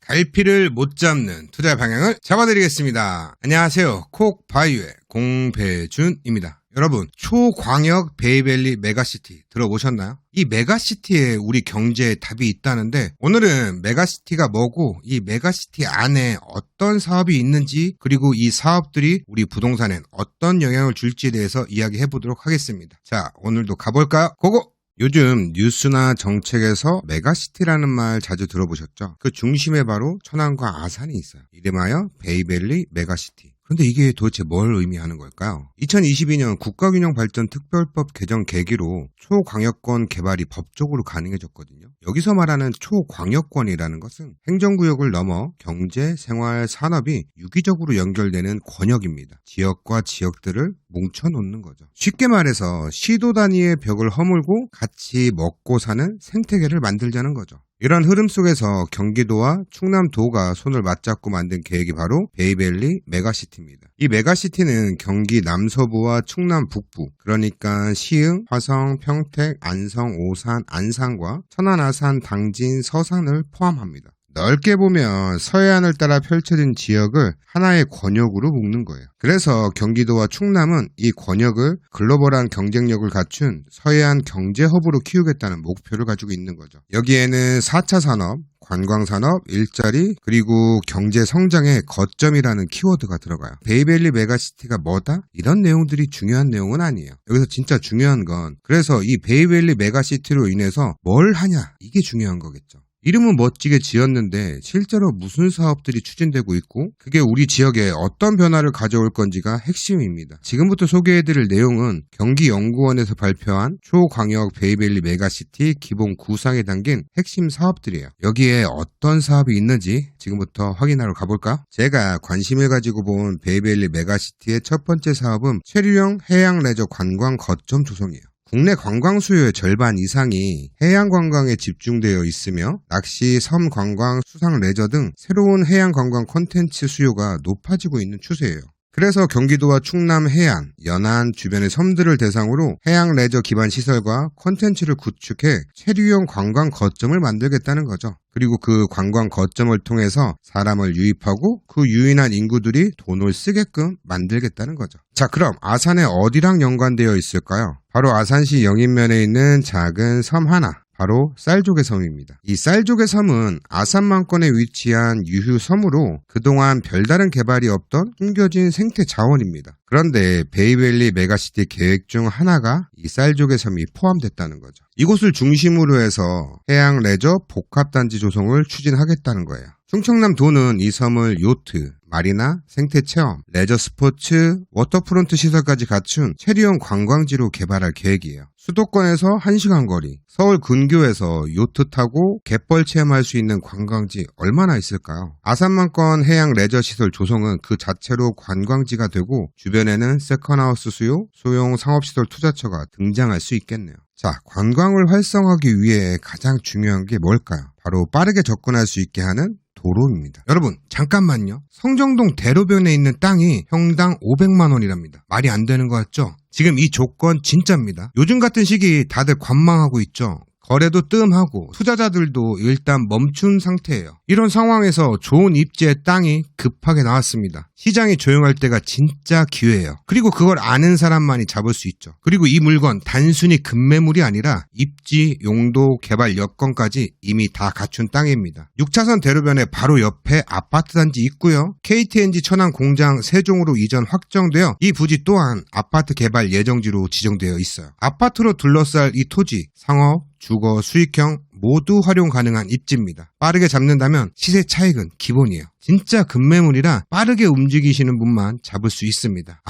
갈피를 못 잡는 투자 방향을 잡아드리겠습니다. 안녕하세요. 콕바이오의 공배준입니다. 여러분, 초광역 베이밸리 메가시티 들어보셨나요? 이 메가시티에 우리 경제에 답이 있다는데, 오늘은 메가시티가 뭐고 이 메가시티 안에 어떤 사업이 있는지, 그리고 이 사업들이 우리 부동산엔 어떤 영향을 줄지에 대해서 이야기해 보도록 하겠습니다. 자, 오늘도 가볼까요? 고고! 요즘 뉴스나 정책에서 메가시티라는 말 자주 들어보셨죠? 그 중심에 바로 천안과 아산이 있어요. 이름하여 베이밸리 메가시티. 그런데 이게 도대체 뭘 의미하는 걸까요? 2022년 국가균형발전특별법 개정 계기로 초광역권 개발이 법적으로 가능해졌거든요. 여기서 말하는 초광역권이라는 것은 행정구역을 넘어 경제, 생활, 산업이 유기적으로 연결되는 권역입니다. 지역과 지역들을 뭉쳐놓는 거죠. 쉽게 말해서 시도 단위의 벽을 허물고 같이 먹고 사는 생태계를 만들자는 거죠. 이런 흐름 속에서 경기도와 충남도가 손을 맞잡고 만든 계획이 바로 베이밸리 메가시티입니다. 이 메가시티는 경기 남서부와 충남 북부, 그러니까 시흥, 화성, 평택, 안성, 오산, 안산과 천안, 아산, 당진, 서산을 포함합니다. 넓게 보면 서해안을 따라 펼쳐진 지역을 하나의 권역으로 묶는 거예요. 그래서 경기도와 충남은 이 권역을 글로벌한 경쟁력을 갖춘 서해안 경제허브로 키우겠다는 목표를 가지고 있는 거죠. 여기에는 4차 산업, 관광산업, 일자리, 그리고 경제 성장의 거점이라는 키워드가 들어가요. 베이밸리 메가시티가 뭐다? 이런 내용들이 중요한 내용은 아니에요. 여기서 진짜 중요한 건, 그래서 이 베이밸리 메가시티로 인해서 뭘 하냐? 이게 중요한 거겠죠. 이름은 멋지게 지었는데 실제로 무슨 사업들이 추진되고 있고 그게 우리 지역에 어떤 변화를 가져올 건지가 핵심입니다. 지금부터 소개해드릴 내용은 경기연구원에서 발표한 초광역 베이밸리 메가시티 기본 구상에 담긴 핵심 사업들이에요. 여기에 어떤 사업이 있는지 지금부터 확인하러 가볼까요? 제가 관심을 가지고 본 베이밸리 메가시티의 첫 번째 사업은 체류형 해양 레저 관광 거점 조성이에요. 국내 관광 수요의 절반 이상이 해양 관광에 집중되어 있으며 낚시, 섬 관광, 수상 레저 등 새로운 해양 관광 콘텐츠 수요가 높아지고 있는 추세예요. 그래서 경기도와 충남 해안, 연안 주변의 섬들을 대상으로 해양 레저 기반 시설과 콘텐츠를 구축해 체류형 관광 거점을 만들겠다는 거죠. 그리고 그 관광 거점을 통해서 사람을 유입하고 그 유인한 인구들이 돈을 쓰게끔 만들겠다는 거죠. 자, 그럼 아산에 어디랑 연관되어 있을까요? 바로 아산시 영인면에 있는 작은 섬 하나. 바로 쌀조개 섬입니다. 이 쌀조개 섬은 아산만권에 위치한 유휴섬으로 그동안 별다른 개발이 없던 숨겨진 생태 자원입니다. 그런데 베이밸리 메가시티 계획 중 하나가 이 쌀조개 섬이 포함됐다는 거죠. 이곳을 중심으로 해서 해양 레저 복합단지 조성을 추진하겠다는 거예요. 충청남도는 이 섬을 요트, 마리나, 생태체험, 레저 스포츠, 워터프론트 시설까지 갖춘 체류형 관광지로 개발할 계획이에요. 수도권에서 1시간 거리, 서울 근교에서 요트 타고 갯벌 체험할 수 있는 관광지 얼마나 있을까요? 아산만권 해양 레저 시설 조성은 그 자체로 관광지가 되고 주변에는 세컨하우스 수요, 소형 상업시설 투자처가 등장할 수 있겠네요. 자, 관광을 활성화하기 위해 가장 중요한 게 뭘까요? 바로 빠르게 접근할 수 있게 하는 도로입니다. 여러분, 잠깐만요. 성정동 대로변에 있는 땅이 평당 500만 원이랍니다. 말이 안 되는 거 같죠? 지금 이 조건 진짜입니다. 요즘 같은 시기 다들 관망하고 있죠. 거래도 뜸하고 투자자들도 일단 멈춘 상태예요. 이런 상황에서 좋은 입지의 땅이 급하게 나왔습니다. 시장이 조용할 때가 진짜 기회예요. 그리고 그걸 아는 사람만이 잡을 수 있죠. 그리고 이 물건 단순히 급매물이 아니라 입지, 용도, 개발 여건까지 이미 다 갖춘 땅입니다. 6차선 대로변에 바로 옆에 아파트 단지 있고요. KTNG 천안 공장 세종으로 이전 확정되어 이 부지 또한 아파트 개발 예정지로 지정되어 있어요. 아파트로 둘러쌀 이 토지, 상업, 주거, 수익형 모두 활용 가능한 입지입니다. 빠르게 잡는다면 시세 차익은 기본이에요. 진짜 급매물이라 빠르게 움직이시는 분만 잡을 수 있습니다.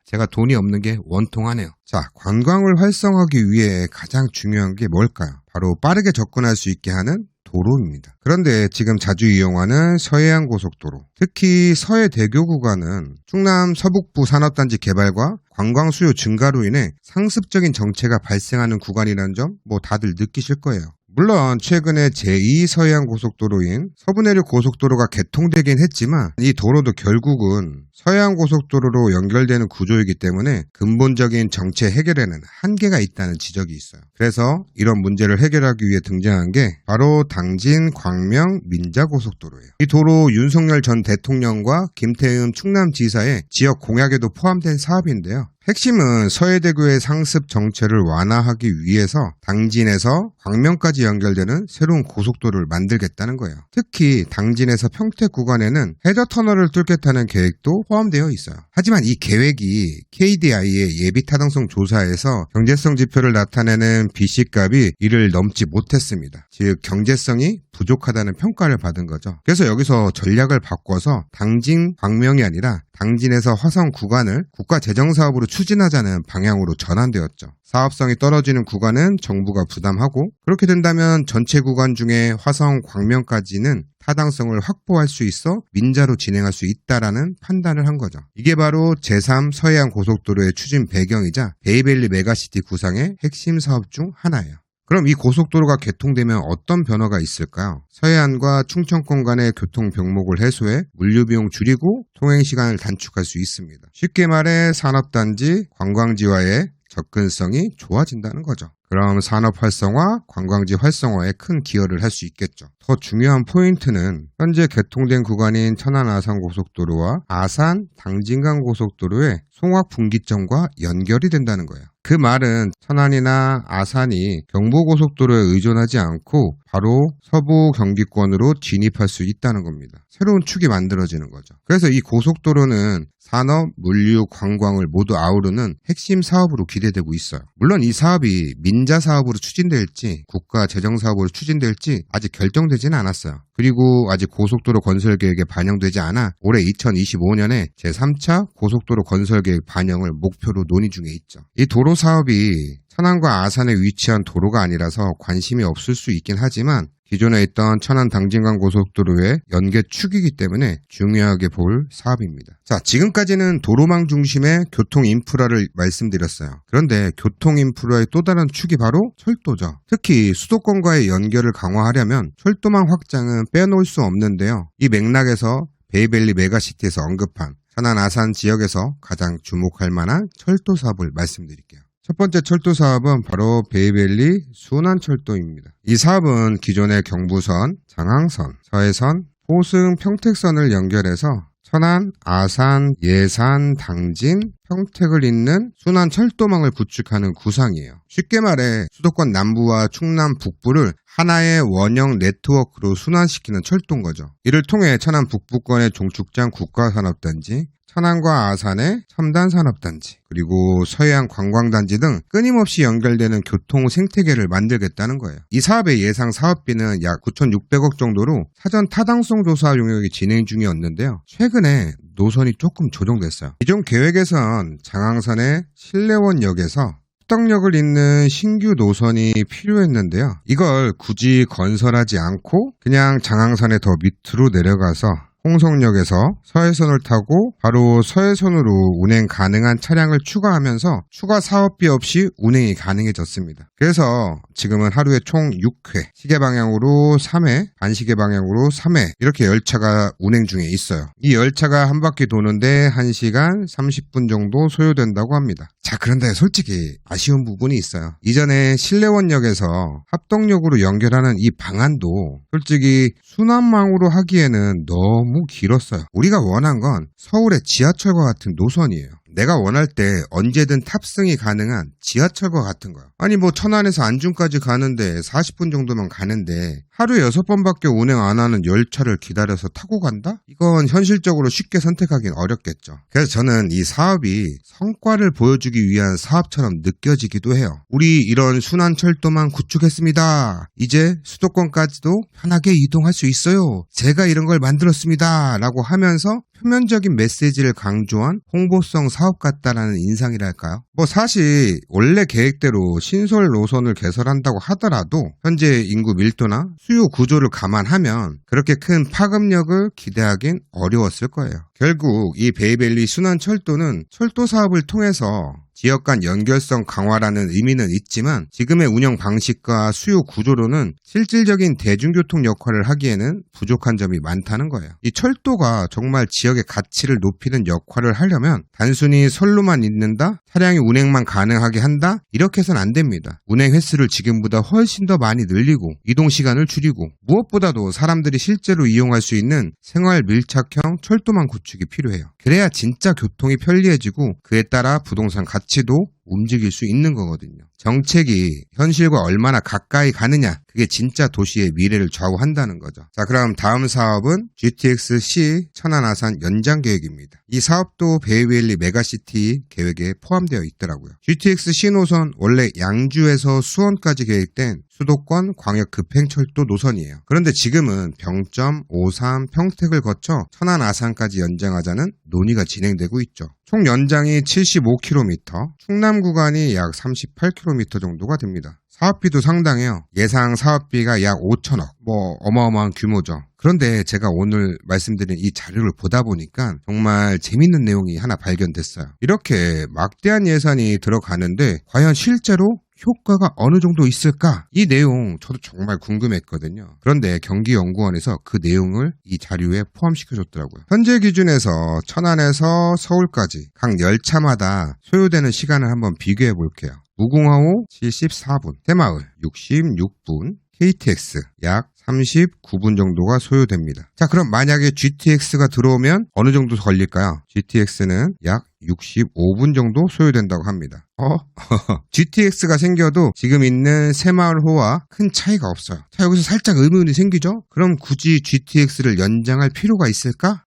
제가 돈이 없는 게 원통하네요. 자, 관광을 활성화하기 위해 가장 중요한 게 뭘까요? 바로 빠르게 접근할 수 있게 하는 도로입니다. 그런데 지금 자주 이용하는 서해안 고속도로, 특히 서해대교 구간은 충남 서북부 산업단지 개발과 관광 수요 증가로 인해 상습적인 정체가 발생하는 구간이라는 점 다들 느끼실 거예요. 물론 최근에 제2 서해안 고속도로인 서부내륙 고속도로가 개통되긴 했지만 이 도로도 결국은 서해안 고속도로로 연결되는 구조이기 때문에 근본적인 정체 해결에는 한계가 있다는 지적이 있어요. 그래서 이런 문제를 해결하기 위해 등장한 게 바로 당진 광명 민자고속도로예요. 이 도로 윤석열 전 대통령과 김태흠 충남지사의 지역 공약에도 포함된 사업인데요. 핵심은 서해대교의 상습 정체를 완화하기 위해서 당진에서 광명까지 연결되는 새로운 고속도로를 만들겠다는 거예요. 특히 당진에서 평택 구간에는 해저터널을 뚫겠다는 계획도 포함되어 있어요. 하지만 이 계획이 KDI의 예비타당성 조사에서 경제성 지표를 나타내는 BC값이 이를 넘지 못했습니다. 즉 경제성이 부족하다는 평가를 받은 거죠. 그래서 여기서 전략을 바꿔서 당진 광명이 아니라 당진에서 화성 구간을 국가재정사업으로 추진하자는 방향으로 전환되었죠. 사업성이 떨어지는 구간은 정부가 부담하고 그렇게 된다면 전체 구간 중에 화성 광명까지는 타당성을 확보할 수 있어 민자로 진행할 수 있다라는 판단을 한 거죠. 이게 바로 제3 서해안 고속도로의 추진 배경이자 베이밸리 메가시티 구상의 핵심 사업 중 하나예요. 그럼 이 고속도로가 개통되면 어떤 변화가 있을까요? 서해안과 충청권 간의 교통 병목을 해소해 물류비용 줄이고 통행시간을 단축할 수 있습니다. 쉽게 말해 산업단지, 관광지와의 접근성이 좋아진다는 거죠. 그럼 산업 활성화, 관광지 활성화에 큰 기여를 할 수 있겠죠. 더 중요한 포인트는 현재 개통된 구간인 천안 아산 고속도로와 아산 당진간 고속도로의 송악 분기점과 연결이 된다는 거예요. 그 말은 천안이나 아산이 경부고속도로에 의존하지 않고 바로 서부 경기권으로 진입할 수 있다는 겁니다. 새로운 축이 만들어지는 거죠. 그래서 이 고속도로는 산업, 물류, 관광을 모두 아우르는 핵심 사업으로 기대되고 있어요. 물론 이 사업이 민자 사업으로 추진될지 국가 재정 사업으로 추진될지 아직 결정되지는 않았어요. 그리고 아직 고속도로 건설 계획에 반영되지 않아 올해 2025년에 제3차 고속도로 건설 계획 반영을 목표로 논의 중에 있죠. 이 도로 사업이 천안과 아산에 위치한 도로가 아니라서 관심이 없을 수 있긴 하지만 기존에 있던 천안 당진간 고속도로의 연계축이기 때문에 중요하게 볼 사업입니다. 자, 지금까지는 도로망 중심의 교통 인프라를 말씀드렸어요. 그런데 교통 인프라의 또 다른 축이 바로 철도죠. 특히 수도권과의 연결을 강화하려면 철도망 확장은 빼놓을 수 없는데요. 이 맥락에서 베이밸리 메가시티에서 언급한 천안 아산 지역에서 가장 주목할 만한 철도 사업을 말씀드릴게요. 첫 번째 철도 사업은 바로 베이밸리 순환철도입니다. 이 사업은 기존의 경부선, 장항선, 서해선, 포승, 평택선을 연결해서 천안, 아산, 예산, 당진, 평택을 잇는 순환 철도망을 구축하는 구상이에요. 쉽게 말해 수도권 남부와 충남 북부를 하나의 원형 네트워크로 순환시키는 철도인 거죠. 이를 통해 천안 북부권의 종축장 국가산업단지, 천안과 아산의 첨단산업단지, 그리고 서해안 관광단지 등 끊임없이 연결되는 교통 생태계를 만들겠다는 거예요. 이 사업의 예상 사업비는 약 9,600억 정도로 사전 타당성 조사 용역이 진행 중이었는데요. 최근에 노선이 조금 조정됐어요. 기존 계획에선 장항선의 신례원역에서 합덕역을 잇는 신규 노선이 필요했는데요. 이걸 굳이 건설하지 않고 그냥 장항선의 더 밑으로 내려가서 홍성역에서 서해선을 타고 바로 서해선으로 운행 가능한 차량을 추가하면서 추가 사업비 없이 운행이 가능해졌습니다. 그래서 지금은 하루에 총 6회, 시계 방향으로 3회, 반시계 방향으로 3회 이렇게 열차가 운행 중에 있어요. 이 열차가 한 바퀴 도는데 1시간 30분 정도 소요된다고 합니다. 자, 그런데 솔직히 아쉬운 부분이 있어요. 이전에 신례원역에서 합덕역으로 연결하는 이 방안도 솔직히 순환망으로 하기에는 너무 길었어요. 우리가 원한 건 서울의 지하철과 같은 노선이에요. 내가 원할 때 언제든 탑승이 가능한 지하철과 같은 거야. 아니 뭐 천안에서 안중까지 가는데 40분 정도면 가는데 하루에 6번밖에 운행 안 하는 열차를 기다려서 타고 간다? 이건 현실적으로 쉽게 선택하기는 어렵겠죠. 그래서 저는 이 사업이 성과를 보여주기 위한 사업처럼 느껴지기도 해요. 우리 이런 순환철도만 구축했습니다. 이제 수도권까지도 편하게 이동할 수 있어요. 제가 이런 걸 만들었습니다. 라고 하면서 표면적인 메시지를 강조한 홍보성 사업 같다라는 인상이랄까요? 뭐 사실 원래 계획대로 신설 노선을 개설한다고 하더라도 현재 인구 밀도나 수요 구조를 감안하면 그렇게 큰 파급력을 기대하긴 어려웠을 거예요. 결국 이 베이밸리 순환철도는 철도 사업을 통해서 지역 간 연결성 강화라는 의미는 있지만 지금의 운영 방식과 수요 구조로는 실질적인 대중교통 역할을 하기에는 부족한 점이 많다는 거예요. 이 철도가 정말 지역의 가치를 높이는 역할을 하려면 단순히 선로만 잇는다? 차량이 운행만 가능하게 한다? 이렇게 해서는 안 됩니다. 운행 횟수를 지금보다 훨씬 더 많이 늘리고 이동 시간을 줄이고 무엇보다도 사람들이 실제로 이용할 수 있는 생활 밀착형 철도망 구축이 필요해요. 그래야 진짜 교통이 편리해지고 그에 따라 부동산 가치도 움직일 수 있는 거거든요. 정책이 현실과 얼마나 가까이 가느냐, 그게 진짜 도시의 미래를 좌우한다는 거죠. 자, 그럼 다음 사업은 GTX-C 천안-아산 연장 계획입니다. 이 사업도 베이밸리 메가시티 계획에 포함되어 있더라고요. GTX-C 노선 원래 양주에서 수원까지 계획된 수도권 광역 급행철도 노선이에요. 그런데 지금은 병점, 오산, 평택을 거쳐 천안, 아산까지 연장하자는 논의가 진행되고 있죠. 총 연장이 75km, 충남 구간이 약 38km 정도가 됩니다. 사업비도 상당해요. 예상 사업비가 약 5천억, 어마어마한 규모죠. 그런데 제가 오늘 말씀드린 이 자료를 보다 보니까 정말 재밌는 내용이 하나 발견됐어요. 이렇게 막대한 예산이 들어가는데 과연 실제로 효과가 어느 정도 있을까? 이 내용 저도 정말 궁금했거든요. 그런데 경기연구원에서 그 내용을 이 자료에 포함시켜줬더라고요. 현재 기준에서 천안에서 서울까지 각 열차마다 소요되는 시간을 한번 비교해 볼게요. 무궁화호 74분, 새마을 66분, KTX 약 39분 정도가 소요됩니다. 자, 그럼 만약에 GTX가 들어오면 어느 정도 걸릴까요? GTX는 약 65분 정도 소요된다고 합니다. GTX가 생겨도 지금 있는 새마을호와 큰 차이가 없어요. 자, 여기서 살짝 의문이 생기죠? 그럼 굳이 GTX를 연장할 필요가 있을까?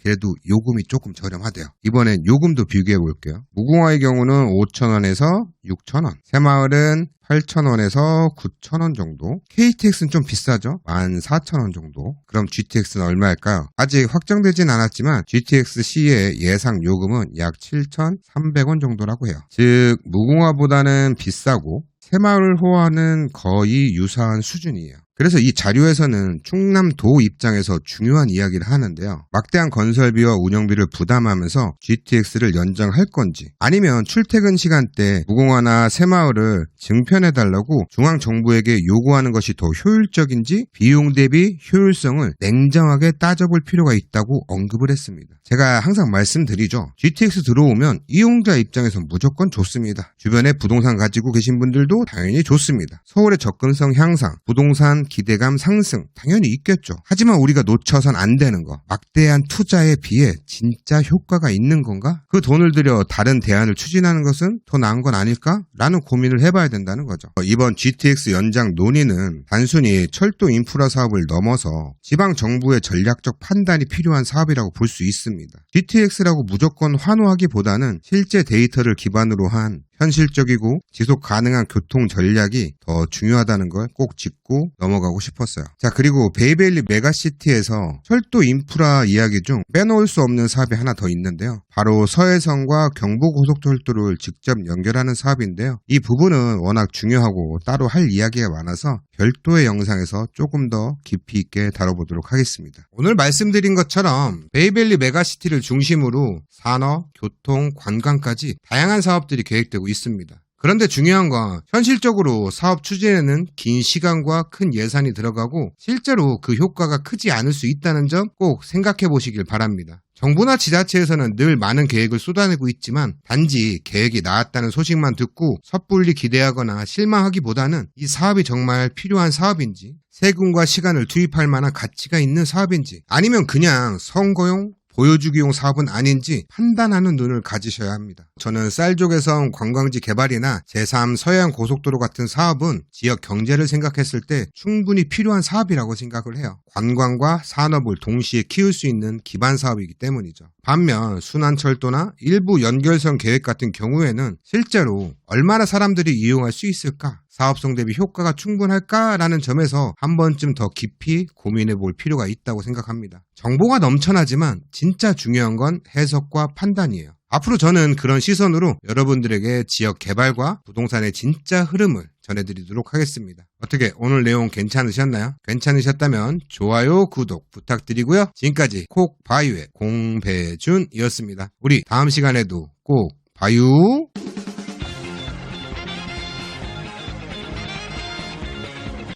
그래도 요금이 조금 저렴하대요. 이번엔 요금도 비교해 볼게요. 무궁화의 경우는 5,000원에서 6,000원, 새마을은 8,000원에서 9,000원 정도, KTX는 좀 비싸죠? 14,000원 정도. 그럼 GTX는 얼마일까요? 아직 확정되진 않았지만 GTX-C의 예상 요금은 약 7,300원 정도라고 해요. 즉 무궁화보다는 비싸고 새마을호와는 거의 유사한 수준이에요. 그래서 이 자료에서는 충남도 입장에서 중요한 이야기를 하는데요. 막대한 건설비와 운영비를 부담하면서 GTX를 연장할 건지, 아니면 출퇴근 시간대 무궁화나 새마을을 증편해달라고 중앙정부에게 요구하는 것이 더 효율적인지 비용 대비 효율성을 냉정하게 따져볼 필요가 있다고 언급을 했습니다. 제가 항상 말씀드리죠. GTX 들어오면 이용자 입장에서 무조건 좋습니다. 주변에 부동산 가지고 계신 분들도 당연히 좋습니다. 서울의 접근성 향상, 부동산 기대감 상승 당연히 있겠죠. 하지만 우리가 놓쳐선 안 되는 거, 막대한 투자에 비해 진짜 효과가 있는 건가? 그 돈을 들여 다른 대안을 추진하는 것은 더 나은 건 아닐까? 라는 고민을 해봐야 된다는 거죠. 이번 GTX 연장 논의는 단순히 철도 인프라 사업을 넘어서 지방 정부의 전략적 판단이 필요한 사업이라고 볼 수 있습니다. GTX라고 무조건 환호하기보다는 실제 데이터를 기반으로 한 현실적이고 지속 가능한 교통 전략이 더 중요하다는 걸 꼭 짚고 넘어가고 싶었어요. 자, 그리고 베이밸리 메가시티에서 철도 인프라 이야기 중 빼놓을 수 없는 사업이 하나 더 있는데요. 바로 서해선과 경부고속철도를 직접 연결하는 사업인데요. 이 부분은 워낙 중요하고 따로 할 이야기가 많아서 별도의 영상에서 조금 더 깊이 있게 다뤄보도록 하겠습니다. 오늘 말씀드린 것처럼 베이밸리 메가시티를 중심으로 산업, 교통, 관광까지 다양한 사업들이 계획되고 있습니다. 그런데 중요한 건 현실적으로 사업 추진에는 긴 시간과 큰 예산이 들어가고 실제로 그 효과가 크지 않을 수 있다는 점 꼭 생각해 보시길 바랍니다. 정부나 지자체에서는 늘 많은 계획을 쏟아내고 있지만 단지 계획이 나왔다는 소식만 듣고 섣불리 기대하거나 실망하기보다는 이 사업이 정말 필요한 사업인지, 세금과 시간을 투입할 만한 가치가 있는 사업인지, 아니면 그냥 선거용 보여주기용 사업은 아닌지 판단하는 눈을 가지셔야 합니다. 저는 쌀족에선 관광지 개발이나 제3 서해안 고속도로 같은 사업은 지역 경제를 생각했을 때 충분히 필요한 사업이라고 생각을 해요. 관광과 산업을 동시에 키울 수 있는 기반 사업이기 때문이죠. 반면 순환철도나 일부 연결선 계획 같은 경우에는 실제로 얼마나 사람들이 이용할 수 있을까? 사업성 대비 효과가 충분할까라는 점에서 한 번쯤 더 깊이 고민해 볼 필요가 있다고 생각합니다. 정보가 넘쳐나지만 진짜 중요한 건 해석과 판단이에요. 앞으로 저는 그런 시선으로 여러분들에게 지역 개발과 부동산의 진짜 흐름을 전해드리도록 하겠습니다. 어떻게 오늘 내용 괜찮으셨나요? 괜찮으셨다면 좋아요, 구독 부탁드리고요. 지금까지 콕바이오의 공배준이었습니다. 우리 다음 시간에도 꼭 봐요.